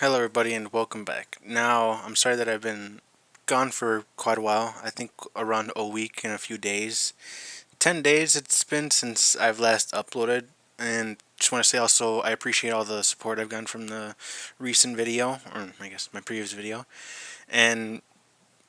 Hello, everybody, and welcome back. Now, I'm sorry that I've been gone for quite a while. I think around a week and a few days. 10 days it's been since I've last uploaded. And just want to say also, I appreciate all the support I've gotten from the recent video, or I guess my previous video. And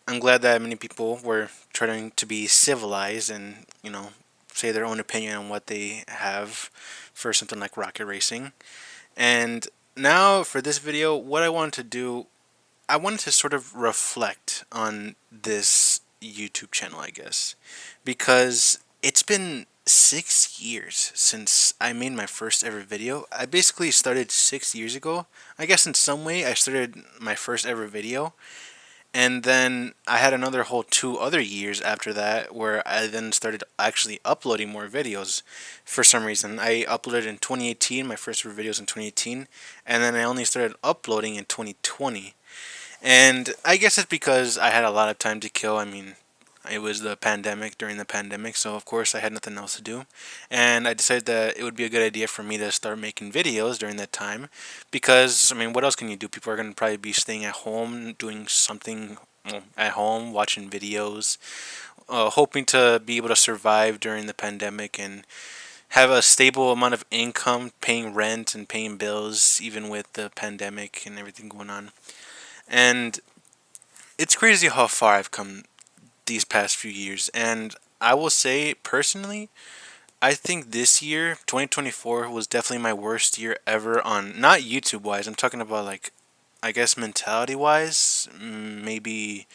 I'm glad that many people were trying to be civilized and, say their own opinion on what they have for something like rocket racing. And now for this video, what I wanted to do, I wanted to sort of reflect on this YouTube channel, I guess, because it's been 6 years since I made my first ever video. I basically started 6 years ago. I guess in some way I started my first ever video, and then I had another whole 2 other years after that where I then started actually uploading more videos for some reason. I uploaded in 2018, my first ever videos in 2018, and then I only started uploading in 2020. And I guess it's because I had a lot of time to kill. I mean, it was the pandemic, during the pandemic, so of course I had nothing else to do. And I decided that it would be a good idea for me to start making videos during that time because, I mean, what else can you do? People are going to probably be staying at home, doing something at home, watching videos, hoping to be able to survive during the pandemic and have a stable amount of income, paying rent and paying bills, even with the pandemic and everything going on. And it's crazy how far I've come these past few years. And I will say, personally, I think this year, 2024, was definitely my worst year ever on, not YouTube wise, I'm talking about like, I guess mentality wise, maybe,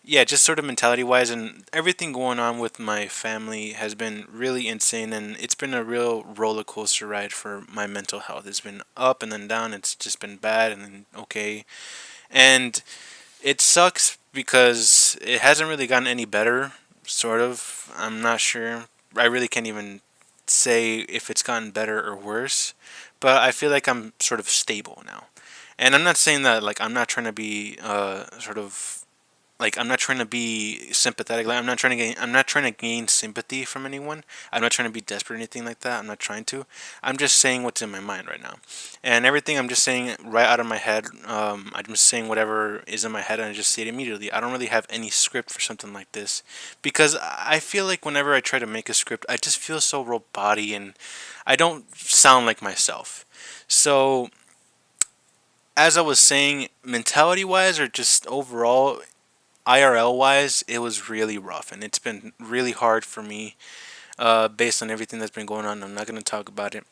yeah, just sort of mentality wise, and everything going on with my family has been really insane, and it's been a real roller coaster ride for my mental health. It's been up and then down, it's just been bad and then okay. And it sucks because it hasn't really gotten any better, sort of. I'm not sure. I really can't even say if it's gotten better or worse, but I feel like I'm sort of stable now. And I'm not saying that like I'm not trying to be sort of like I'm not trying to be sympathetic. Like I'm not trying to gain sympathy from anyone. I'm not trying to be desperate or anything like that. I'm not trying to. I'm just saying what's in my mind right now, and everything I'm just saying right out of my head. I'm just saying whatever is in my head, and I just say it immediately. I don't really have any script for something like this because I feel like whenever I try to make a script, I just feel so robotic and I don't sound like myself. So as I was saying, mentality wise or just overall, IRL wise, it was really rough, and it's been really hard for me based on everything that's been going on. I'm not going to talk about it.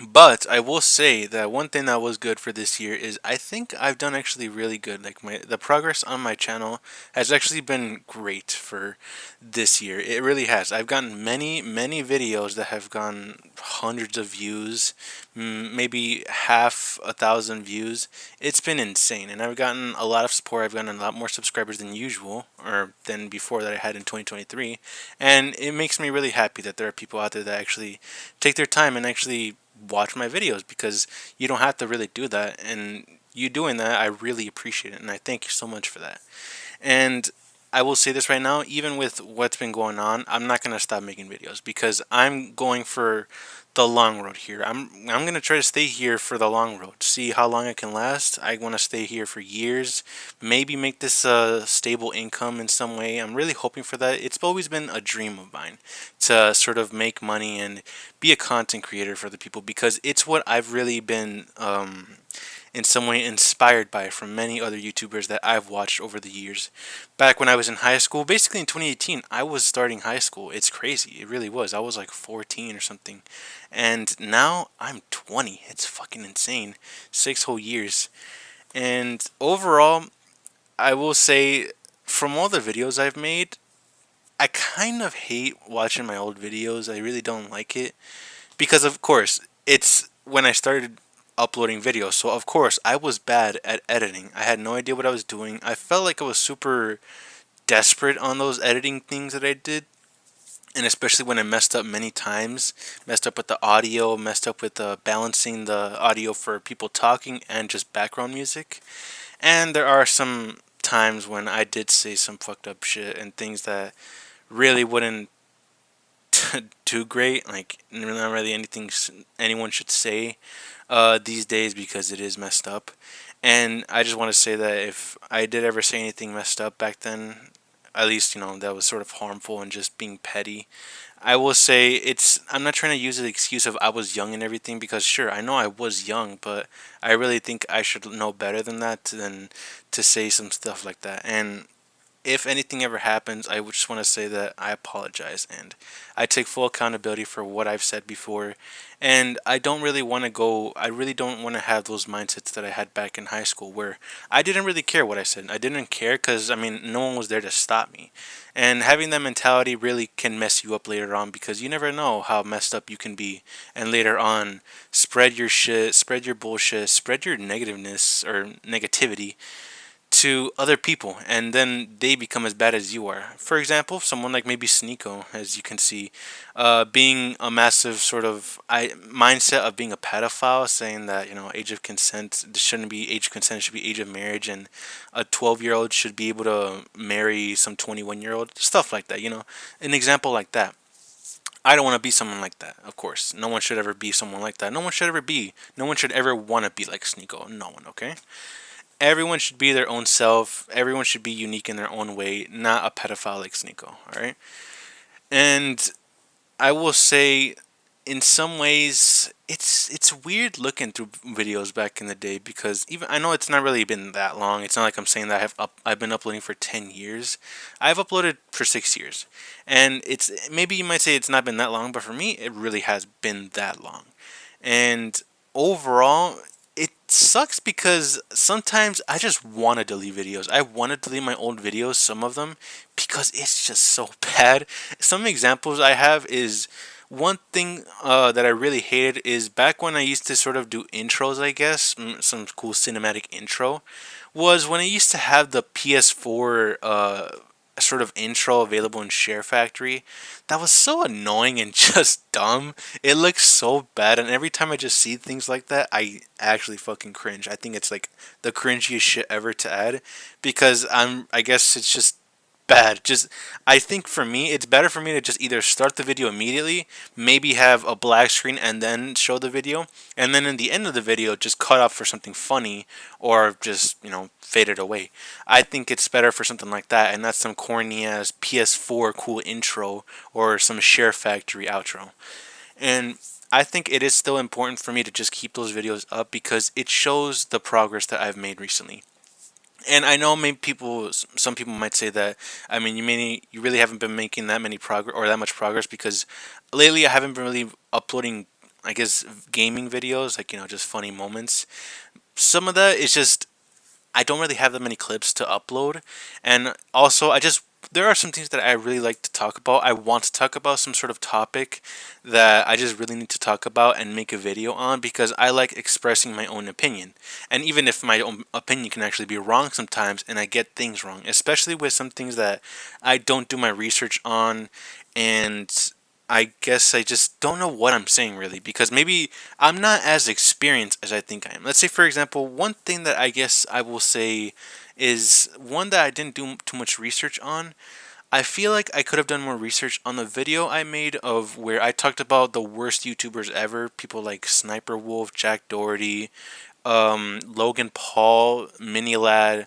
But I will say that one thing that was good for this year is I think I've done actually really good. Like the progress on my channel has actually been great for this year. It really has. I've gotten many videos that have gone hundreds of views, maybe half a thousand views. It's been insane, and I've gotten a lot of support. I've gotten a lot more subscribers than usual, or than before that I had in 2023, and it makes me really happy that there are people out there that actually take their time and actually watch my videos because you don't have to really do that, and you doing that I really appreciate it, and I thank you so much for that. And I will say this right now, even with what's been going on, I'm not gonna stop making videos because I'm going for the long road here. I'm gonna try to stay here for the long road. See how long I can last. I want to stay here for years. Maybe make this a stable income in some way. I'm really hoping for that. It's always been a dream of mine to sort of make money and be a content creator for the people because it's what I've really been in some way inspired by from many other YouTubers that I've watched over the years. Back when I was in high school, basically in 2018, I was starting high school. It's crazy. It really was. I was like 14 or something. And now I'm 20. It's fucking insane. 6 whole years. And overall, I will say from all the videos I've made, I kind of hate watching my old videos. I really don't like it because of course it's when I started uploading videos, so of course I was bad at editing. I had no idea what I was doing. I felt like I was super desperate on those editing things that I did, and especially when I messed up many times, messed up with the audio, messed up with balancing the audio for people talking and just background music. And there are some times when I did say some fucked up shit and things that really wouldn't too great. Like not really anything anyone should say these days because it is messed up. And I just want to say that if I did ever say anything messed up back then, at least that was sort of harmful and just being petty. I will say it's. I'm not trying to use the excuse of I was young and everything because sure I know I was young, but I really think I should know better than that than to say some stuff like that. And if anything ever happens, I would just want to say that I apologize and I take full accountability for what I've said before. And I don't really want to go, I really don't want to have those mindsets that I had back in high school where I didn't really care what I said. I didn't care because, I mean, no one was there to stop me. And having that mentality really can mess you up later on because you never know how messed up you can be. And later on, spread your shit, spread your bullshit, spread your negativeness or negativity to other people, and then they become as bad as you are. For example, someone like maybe Sneeko, as you can see, being a massive sort of mindset of being a pedophile, saying that age of consent shouldn't be age of consent, it should be age of marriage, and a 12-year-old should be able to marry some 21-year-old, stuff like that. An example like that. I don't want to be someone like that, of course. No one should ever be someone like that. No one should ever be. No one should ever want to be like Sneeko. No one, okay? Everyone should be their own self. Everyone should be unique in their own way, not a pedophile like Sneeko. All right, and I will say, in some ways, it's weird looking through videos back in the day because even I know it's not really been that long. It's not like I'm saying that I've been uploading for 10 years. I've uploaded for 6 years, and it's maybe you might say it's not been that long, but for me, it really has been that long, and overall it sucks because sometimes I just want to delete videos. I want to delete my old videos, some of them, because it's just so bad. Some examples I have is one thing that I really hated is back when I used to sort of do intros, I guess, some cool cinematic intro, was when I used to have the PS4 sort of intro available in Share Factory. That was so annoying and just dumb. It looks so bad, and every time I just see things like that, I actually fucking cringe. I think it's like the cringiest shit ever to add because I guess it's just bad. Just I think for me, it's better for me to just either start the video immediately, maybe have a black screen and then show the video, and then in the end of the video just cut off for something funny or just fade it away. I think it's better for something like that, and that's some corny ass PS4 cool intro or some Share Factory outro. And I think it is still important for me to just keep those videos up because it shows the progress that I've made recently. And I know maybe some people might say that. I mean, you really haven't been making that many progress or that much progress because lately I haven't been really uploading, I guess, gaming videos, like just funny moments. Some of that is just I don't really have that many clips to upload, and also I just there are some things that I really like to talk about. I want to talk about some sort of topic that I just really need to talk about and make a video on because I like expressing my own opinion. And even if my own opinion can actually be wrong sometimes and I get things wrong, especially with some things that I don't do my research on and I guess I just don't know what I'm saying really because maybe I'm not as experienced as I think I am. Let's say, for example, one thing that I guess I will say is one that I didn't do too much research on. I feel like I could have done more research on the video I made of where I talked about the worst YouTubers ever, people like Sniper Wolf, Jack Doherty, Logan Paul, Minilad,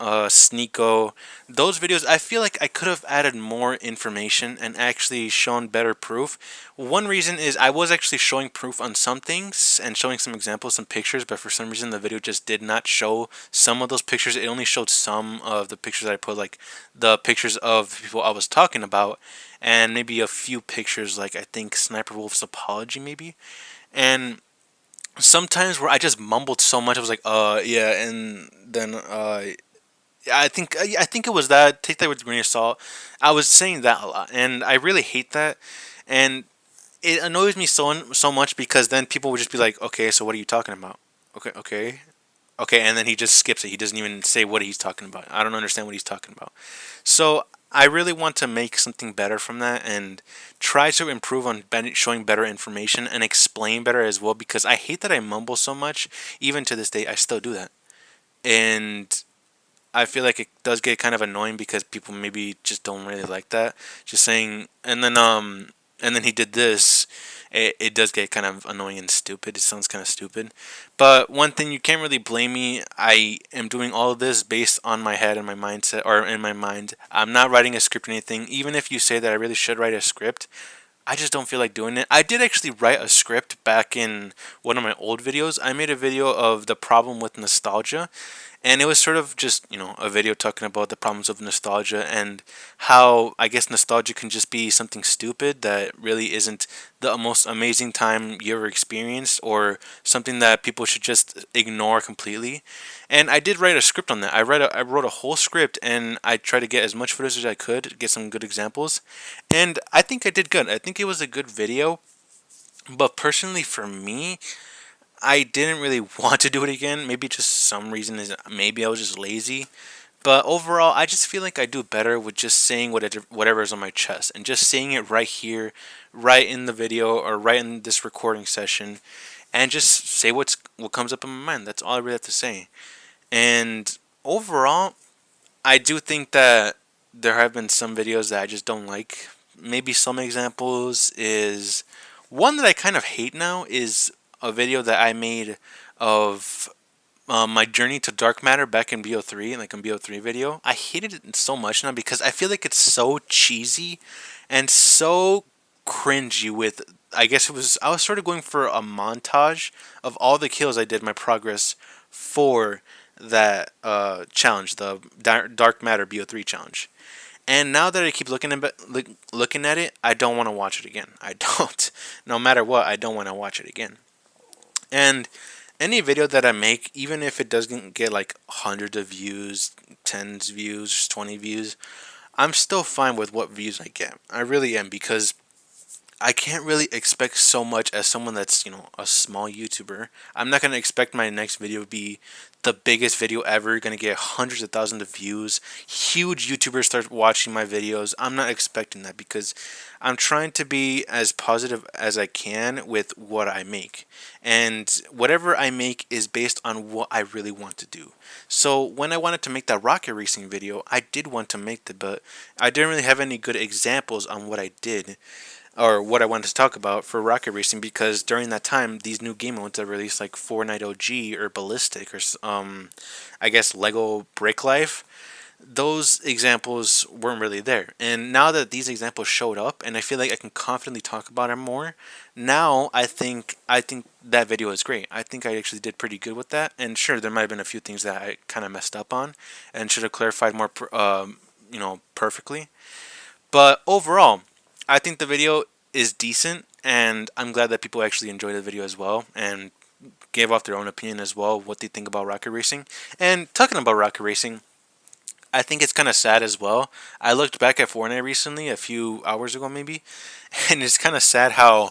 Sneeko. Those videos, I feel like I could have added more information and actually shown better proof. One reason is I was actually showing proof on some things and showing some examples, some pictures, but for some reason the video just did not show some of those pictures. It only showed some of the pictures that I put, like the pictures of the people I was talking about, and maybe a few pictures, like I think Sniper Wolf's apology, maybe. And sometimes where I just mumbled so much, I was like, yeah, and then, yeah, I think it was that. Take that with a grain of salt. I was saying that a lot, and I really hate that, and it annoys me so much because then people would just be like, "Okay, so what are you talking about?" Okay, okay, okay, and then he just skips it. He doesn't even say what he's talking about. I don't understand what he's talking about. So I really want to make something better from that and try to improve on showing better information and explain better as well because I hate that I mumble so much. Even to this day, I still do that, and I feel like it does get kind of annoying because people maybe just don't really like that. Just saying, and then and then he did this, it does get kind of annoying and stupid. It sounds kind of stupid. But one thing, you can't really blame me. I am doing all of this based on my head and my mindset, or in my mind. I'm not writing a script or anything. Even if you say that I really should write a script, I just don't feel like doing it. I did actually write a script back in one of my old videos. I made a video of the problem with nostalgia, and it was sort of just, a video talking about the problems of nostalgia and how I guess nostalgia can just be something stupid that really isn't the most amazing time you ever experienced, or something that people should just ignore completely. And I did write a script on that. I wrote a whole script, and I tried to get as much footage as I could, get some good examples, and I think I did good. I think it was a good video. But personally, for me, I didn't really want to do it again. Maybe just some reason is maybe I was just lazy. But overall, I just feel like I do better with just saying whatever is on my chest, and just saying it right here, right in the video, or right in this recording session, and just say what comes up in my mind. That's all I really have to say. And overall, I do think that there have been some videos that I just don't like. Maybe some examples is one that I kind of hate now is a video that I made of my journey to dark matter back in BO3, like in BO3 video. I hated it so much now because I feel like it's so cheesy and so cringy with, I was sort of going for a montage of all the kills I did, my progress for that challenge, the dark matter BO3 challenge. And now that I keep looking at it, I don't want to watch it again. I don't. No matter what, I don't want to watch it again. And any video that I make, even if it doesn't get like hundreds of views, tens views, 20 views, I'm still fine with what views I get. I really am, because I can't really expect so much as someone that's, a small YouTuber. I'm not going to expect my next video to be the biggest video ever, going to get hundreds of thousands of views. Huge YouTubers start watching my videos. I'm not expecting that, because I'm trying to be as positive as I can with what I make. And whatever I make is based on what I really want to do. So when I wanted to make that rocket racing video, I did want to make it, but I didn't really have any good examples on what I did, or what I wanted to talk about for rocket racing, because during that time these new game modes that released, like Fortnite OG or Ballistic, or I guess Lego Brick Life, those examples weren't really there. And now that these examples showed up, and I feel like I can confidently talk about them more, now I think that video is great. I think I actually did pretty good with that. And sure, there might have been a few things that I kind of messed up on and should have clarified more perfectly. But overall, I think the video is decent, and I'm glad that people actually enjoyed the video as well, and gave off their own opinion as well, what they think about rocket racing. And talking about rocket racing, I think it's kind of sad as well. I looked back at Fortnite recently, a few hours ago maybe, and it's kind of sad how,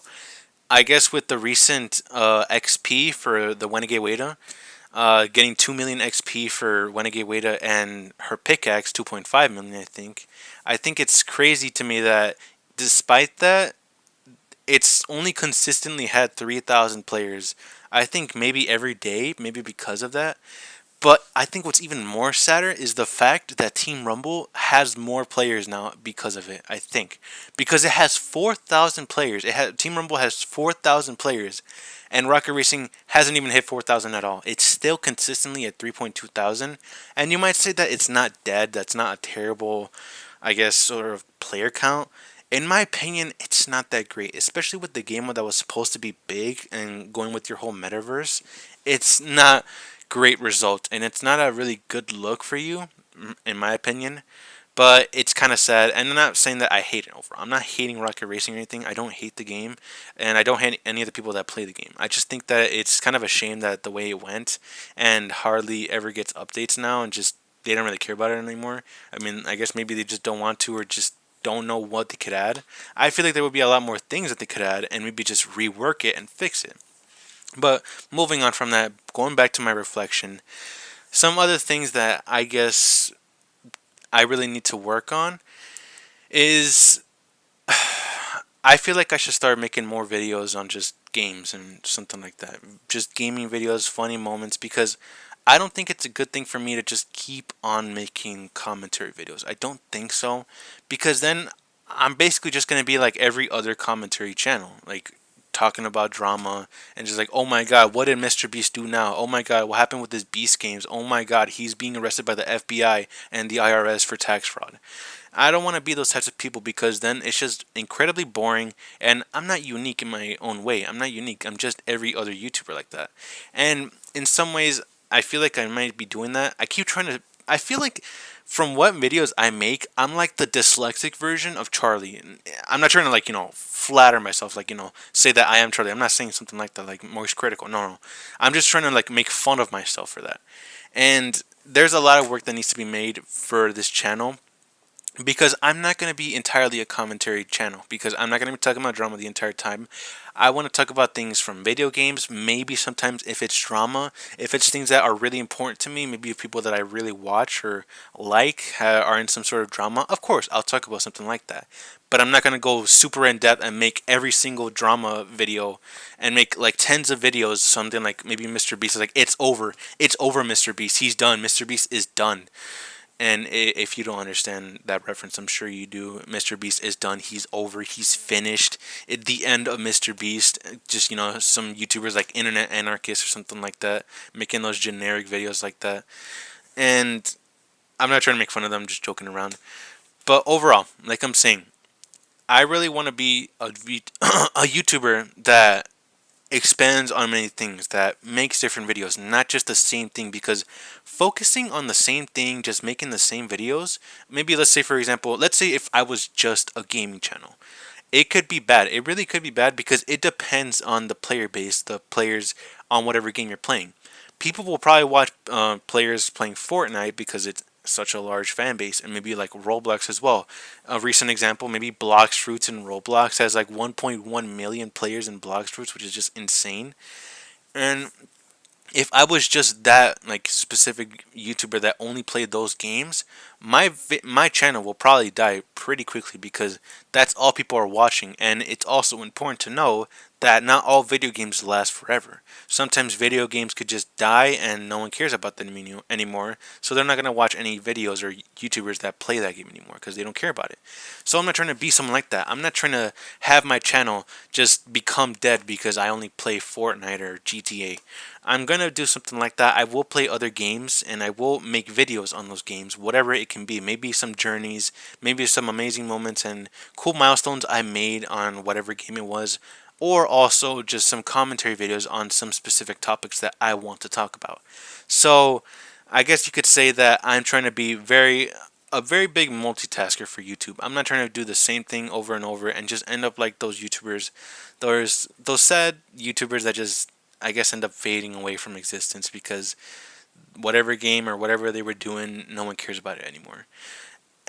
I guess with the recent XP for the Renegade Weda, getting 2 million XP for Renegade Weda and her pickaxe 2.5 million, I think. I think it's crazy to me that despite that, it's only consistently had 3,000 players. I think maybe every day, maybe because of that. But I think what's even more sadder is the fact that Team Rumble has more players now because of it. I think because it has 4,000 players. Team Rumble has 4,000 players, and Rocket Racing hasn't even hit 4,000 at all. It's still consistently at 3.2 thousand. And you might say that it's not dead. That's not a terrible, I guess, sort of player count. In my opinion, it's not that great, especially with the game that was supposed to be big and going with your whole metaverse. It's not great result, and it's not a really good look for you, in my opinion. But it's kind of sad, and I'm not saying that I hate it overall. I'm not hating Rocket Racing or anything. I don't hate the game, and I don't hate any of the people that play the game. I just think that it's kind of a shame that the way it went, and hardly ever gets updates now, and just they don't really care about it anymore. I mean, I guess maybe they just don't want to, or just don't know what they could add. I feel like there would be a lot more things that they could add, and maybe just rework it and fix it. But moving on from that, going back to my reflection, some other things that I guess I really need to work on is I feel like I should start making more videos on just games and something like that. Just gaming videos, funny moments, because I don't think it's a good thing for me to just keep on making commentary videos. I don't think so, because then I'm basically just gonna be like every other commentary channel, like talking about drama and just like, oh my god, what did Mr. Beast do now? Oh my god, what happened with his Beast games? Oh my god, he's being arrested by the FBI and the IRS for tax fraud. I don't want to be those types of people because then it's just incredibly boring, and I'm not unique in my own way. I'm not unique. I'm just every other YouTuber like that. And in some ways, I feel like I might be doing that. I keep trying to. I feel like from what videos I make, I'm like the dyslexic version of Charlie. And I'm not trying to like flatter myself, like say that I am Charlie. I'm not saying something like that, like Moist Critical. No, no. I'm just trying to like make fun of myself for that. And there's a lot of work that needs to be made for this channel because I'm not going to be entirely a commentary channel because I'm not going to be talking about drama the entire time. I want to talk about things from video games, maybe sometimes if it's drama, if it's things that are really important to me, maybe if people that I really watch or like are in some sort of drama, of course, I'll talk about something like that. But I'm not going to go super in depth and make every single drama video and make like tens of videos, something like maybe Mr. Beast is like, it's over Mr. Beast, he's done, Mr. Beast is done. And if you don't understand that reference, I'm sure you do. Mr. Beast is done. He's over. He's finished. At the end of Mr. Beast, just some YouTubers like Internet Anarchist or something like that, making those generic videos like that. And I'm not trying to make fun of them. I'm just joking around. But overall, like I'm saying, I really want to be a YouTuber that expands on many things, that makes different videos, not just the same thing, because focusing on the same thing, just making the same videos, maybe let's say for example, let's say if I was just a gaming channel, it could be bad. It really could be bad because it depends on the player base, the players on whatever game you're playing. People will probably watch players playing Fortnite because it's such a large fan base, and maybe like Roblox as well. A recent example, maybe Blox Fruits in Roblox has like 1.1 million players in Blox Fruits, which is just insane. And if I was just that like specific YouTuber that only played those games, my channel will probably die pretty quickly because that's all people are watching. And it's also important to know that not all video games last forever. Sometimes video games could just die and no one cares about them anymore, so they're not going to watch any videos or YouTubers that play that game anymore because they don't care about it. So I'm not trying to be someone like that. I'm not trying to have my channel just become dead because I only play Fortnite or GTA. I'm going to do something like that. I will play other games and I will make videos on those games, whatever it can be. Maybe some journeys, maybe some amazing moments and cool milestones I made on whatever game it was, or also just some commentary videos on some specific topics that I want to talk about. So I guess you could say that I'm trying to be a very big multitasker for YouTube. I'm not trying to do the same thing over and over and just end up like those YouTubers, those sad YouTubers that just I guess end up fading away from existence because whatever game or whatever they were doing, no one cares about it anymore.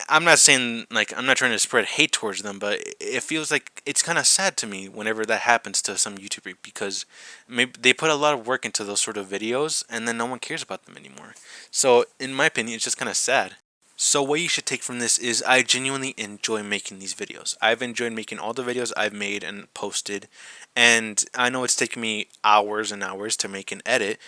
I'm not saying like I'm not trying to spread hate towards them, but it feels like it's kind of sad to me whenever that happens to some YouTuber because maybe they put a lot of work into those sort of videos and then no one cares about them anymore. So in my opinion, it's just kind of sad. So what you should take from this is I genuinely enjoy making these videos. I've enjoyed making all the videos I've made and posted, and I know it's taken me hours and hours to make and edit.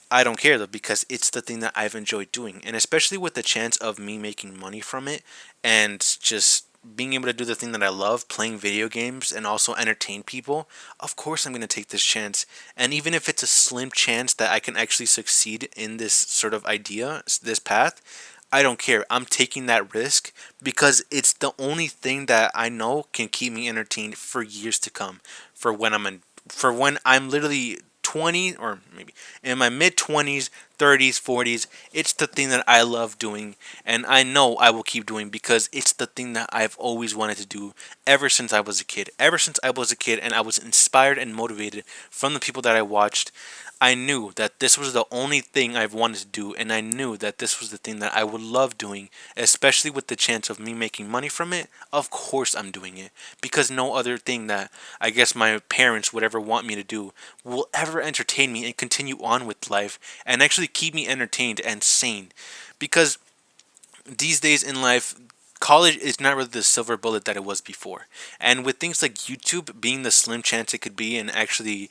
I don't care though because it's the thing that I've enjoyed doing, and especially with the chance of me making money from it and just being able to do the thing that I love, playing video games and also entertain people, of course I'm going to take this chance. And even if it's a slim chance that I can actually succeed in this sort of idea, this path, I don't care. I'm taking that risk because it's the only thing that I know can keep me entertained for years to come. For when I'm literally 20 or maybe in my mid 20s, 30s, 40s, it's the thing that I love doing and I know I will keep doing because it's the thing that I've always wanted to do ever since I was a kid. Ever since I was a kid and I was inspired and motivated from the people that I watched, I knew that this was the only thing I've wanted to do, and I knew that this was the thing that I would love doing, especially with the chance of me making money from it. Of course I'm doing it, because no other thing that I guess my parents would ever want me to do will ever entertain me and continue on with life and actually keep me entertained and sane. Because these days in life, college is not really the silver bullet that it was before. And with things like YouTube being the slim chance it could be and actually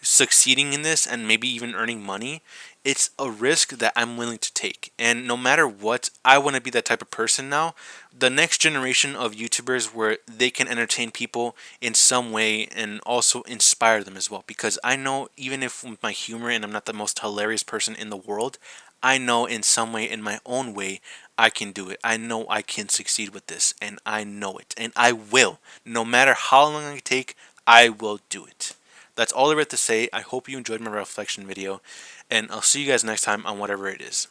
succeeding in this and maybe even earning money, it's a risk that I'm willing to take. And no matter what, I want to be that type of person now. The next generation of YouTubers where they can entertain people in some way and also inspire them as well. Because I know even if with my humor and I'm not the most hilarious person in the world, I know in some way, in my own way, I can do it. I know I can succeed with this, and I know it. And I will. No matter how long I take, I will do it. That's all I have to say. I hope you enjoyed my reflection video, and I'll see you guys next time on whatever it is.